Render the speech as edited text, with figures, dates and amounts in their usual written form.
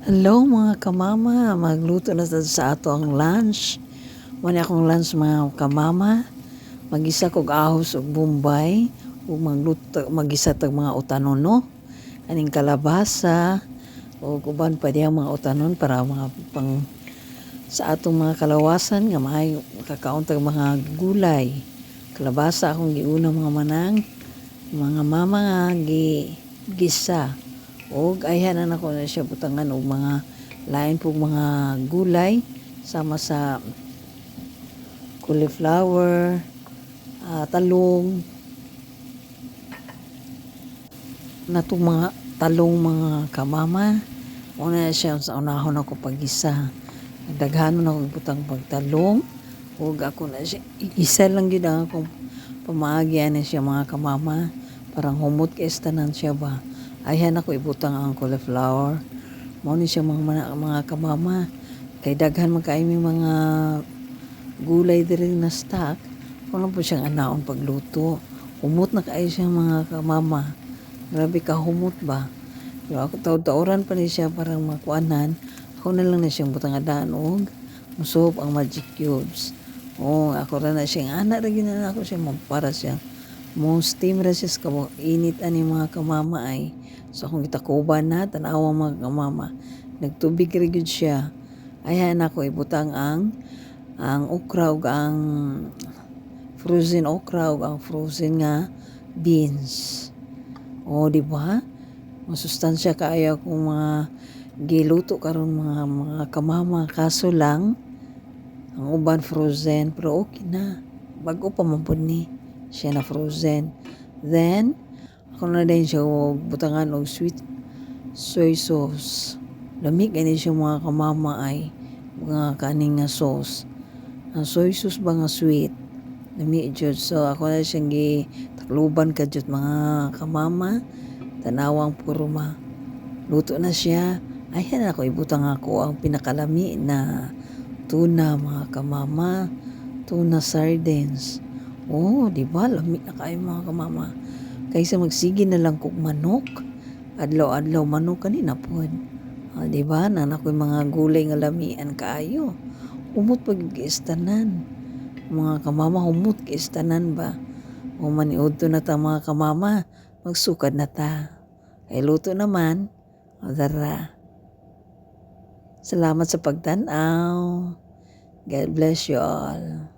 Hello mga kamama, magluto na sad sa ato ang lunch. Muna akong lunch mga kamama. Magisa kog ahos ug bombay ug magisa tag mga utanono. Aning kalabasa ug uban pa diha mga utanon para mga pang sa atong mga kalawasan nga maayo makakaon tag mga gulay. Kalabasa akong giuna mga manang, mga mama nga gisa. Og ayhanan ako na siya butangan og mga lain pog mga gulay sama sa cauliflower, talong, natong mga talong mga kamama. Una siya sa unahon ako pag-isa. Daghanon ako butang pagtalong ug ako na siya isa lang gyud ang akong pamaagyan na siya mga kamama. Parang humot kay tanan siya ba. Ayhan ako ibutang ang cauliflower. Mao ni siya mga kamama. Kay daghan man kay mga gulay diri na stock. Kung po siyang anaon pagluto. Humot na kay siya mga kamama. Grabe ka humot ba. So, ako taud-tauran pa ni siya parang makuanan. Ako na lang na siyang butang adaan og musup ang magic cubes. Ako ra na siyang anak ra gyud na ako siya para siya. Mo steam ra siya sa init ani mga kamama ay. So akong gitakuban na tanawa mga kamama. Nagtubig ra gyud siya. Ayan ako ibutang ang okra ug ang frozen okra ug ang frozen nga beans. Di ba? Masustansya kaayo kung mga giluto karon mga kamama kaso lang ang uban frozen pero okay na. Bago pa man pud ni siya na frozen. Then ako na din siya butangan og sweet soy sauce. Lamig ani siya mga kamama ay mga kaning nga sauce. Ang soy sauce ba nga sweet. Lamig jud. So ako na siyang gitakluban ka jud mga kamama. Tanawang purma. Luto na siya. Ayan ako ibutang ako ang pinakalami na tuna mga kamama. Tuna sardines. Di ba? Lamig na kayo mga kamama. Kaysa magsige na lang kog manok. Adlaw-adlaw manok kanina po. Di ba? Nanak ko mga gulay nga lamian kaayo. Humot pag istanan. Mga kamama humot istanan ba? Maniud to na ta mga kamama. Magsukad na ta. Kay luto naman. Dara. Salamat sa pagtanaw. God bless you all.